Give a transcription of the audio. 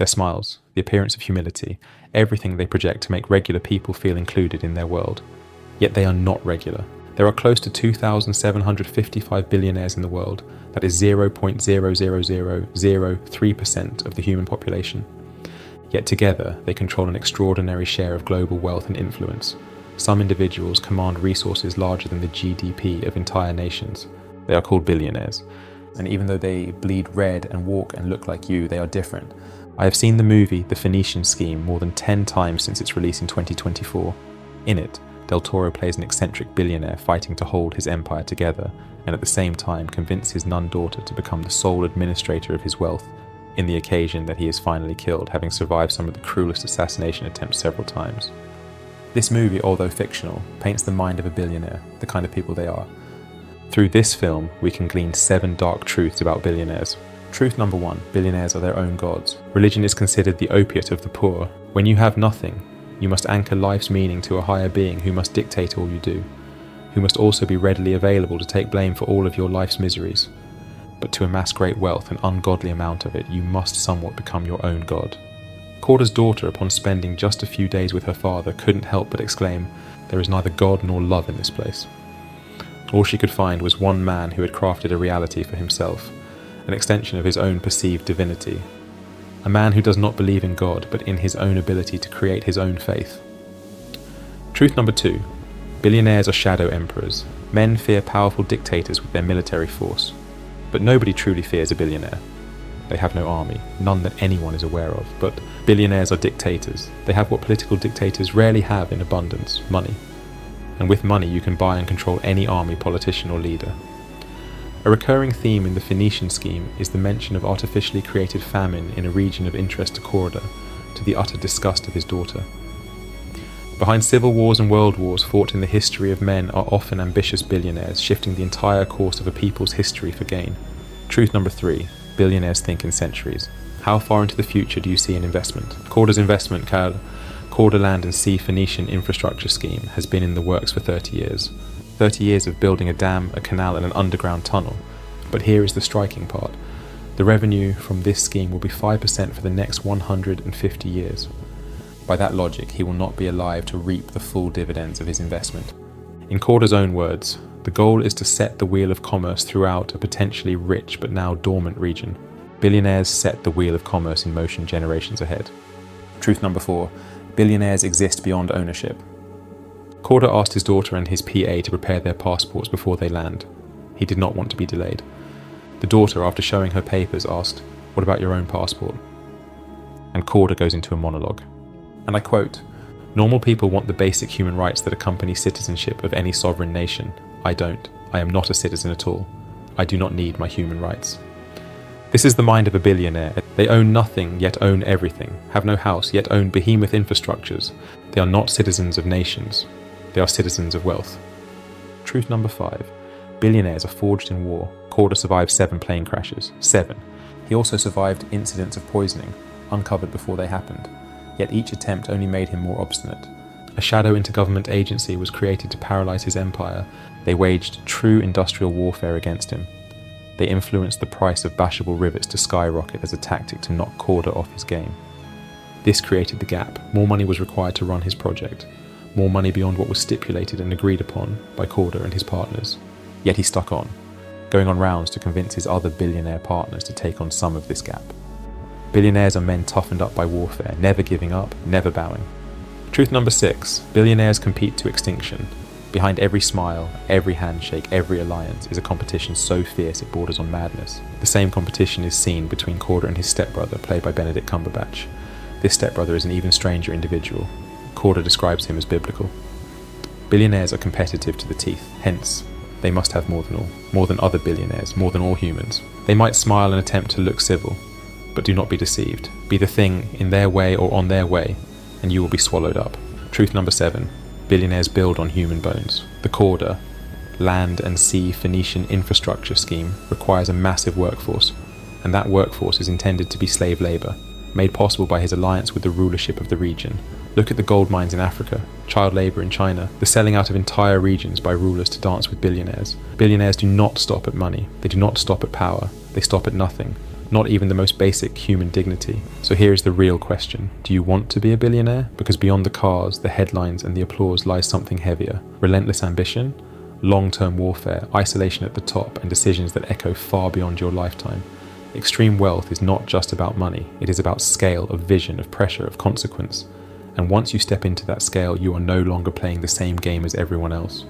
Their smiles, the appearance of humility, everything they project to make regular people feel included in their world. Yet they are not regular. There are close to 2,755 billionaires in the world. That is 0.00003% of the human population. Yet together, they control an extraordinary share of global wealth and influence. Some individuals command resources larger than the GDP of entire nations. They are called billionaires. And even though they bleed red and walk and look like you, they are different. I have seen the movie The Phoenician Scheme more than 10 times since its release in 2024. In it, Del Toro plays an eccentric billionaire fighting to hold his empire together, and at the same time convince his nun daughter to become the sole administrator of his wealth, in the occasion that he is finally killed, having survived some of the cruelest assassination attempts several times. This movie, although fictional, paints the mind of a billionaire, the kind of people they are. Through this film, we can glean 7 dark truths about billionaires. Truth number 1, billionaires are their own gods. Religion is considered the opiate of the poor. When you have nothing, you must anchor life's meaning to a higher being who must dictate all you do, who must also be readily available to take blame for all of your life's miseries. But to amass great wealth, an ungodly amount of it, you must somewhat become your own god. Korda's daughter, upon spending just a few days with her father, couldn't help but exclaim, "There is neither God nor love in this place." All she could find was one man who had crafted a reality for himself, an extension of his own perceived divinity. A man who does not believe in God, but in his own ability to create his own faith. Truth number 2. Billionaires are shadow emperors. Men fear powerful dictators with their military force. But nobody truly fears a billionaire. They have no army, none that anyone is aware of. But billionaires are dictators. They have what political dictators rarely have in abundance, money. And with money you can buy and control any army, politician or leader. A recurring theme in the Phoenician Scheme is the mention of artificially created famine in a region of interest to Korda, to the utter disgust of his daughter. Behind civil wars and world wars fought in the history of men are often ambitious billionaires, shifting the entire course of a people's history for gain. Truth number 3. Billionaires think in centuries. How far into the future do you see an investment? Korda's investment, Korda Land and Sea Phoenician Infrastructure Scheme, has been in the works for 30 years. 30 years of building a dam, a canal and an underground tunnel. But here is the striking part. The revenue from this scheme will be 5% for the next 150 years. By that logic, he will not be alive to reap the full dividends of his investment. In Korda's own words, the goal is to set the wheel of commerce throughout a potentially rich but now dormant region. Billionaires set the wheel of commerce in motion generations ahead. Truth number 4. Billionaires exist beyond ownership. Korda asked his daughter and his PA to prepare their passports before they land. He did not want to be delayed. The daughter, after showing her papers, asked, "What about your own passport?" And Korda goes into a monologue. And I quote, "Normal people want the basic human rights that accompany citizenship of any sovereign nation. I don't. I am not a citizen at all. I do not need my human rights." This is the mind of a billionaire. They own nothing, yet own everything, have no house, yet own behemoth infrastructures. They are not citizens of nations. They are citizens of wealth. Truth number 5. Billionaires are forged in war. Korda survived 7 plane crashes. 7. He also survived incidents of poisoning, uncovered before they happened. Yet each attempt only made him more obstinate. A shadow intergovernment agency was created to paralyze his empire. They waged true industrial warfare against him. They influenced the price of bashable rivets to skyrocket as a tactic to knock Korda off his game. This created the gap. More money was required to run his project. More money beyond what was stipulated and agreed upon by Korda and his partners. Yet he stuck on, going on rounds to convince his other billionaire partners to take on some of this gap. Billionaires are men toughened up by warfare, never giving up, never bowing. Truth number 6. Billionaires compete to extinction. Behind every smile, every handshake, every alliance is a competition so fierce it borders on madness. The same competition is seen between Korda and his stepbrother, played by Benedict Cumberbatch. This stepbrother is an even stranger individual. Korda describes him as biblical. Billionaires are competitive to the teeth, hence, they must have more than other billionaires, more than all humans. They might smile and attempt to look civil, but do not be deceived. Be the thing in their way or on their way, and you will be swallowed up. Truth number 7. Billionaires build on human bones. The Korda, Land and Sea Phoenician Infrastructure Scheme requires a massive workforce, and that workforce is intended to be slave labor, made possible by his alliance with the rulership of the region. Look at the gold mines in Africa, child labor in China, the selling out of entire regions by rulers to dance with billionaires. Billionaires do not stop at money. They do not stop at power. They stop at nothing. not even the most basic human dignity. So here is the real question. Do you want to be a billionaire? Because beyond the cars, the headlines and the applause lies something heavier. Relentless ambition, long-term warfare, isolation at the top, and decisions that echo far beyond your lifetime. Extreme wealth is not just about money. It is about scale, of vision, of pressure, of consequence. And once you step into that scale, you are no longer playing the same game as everyone else.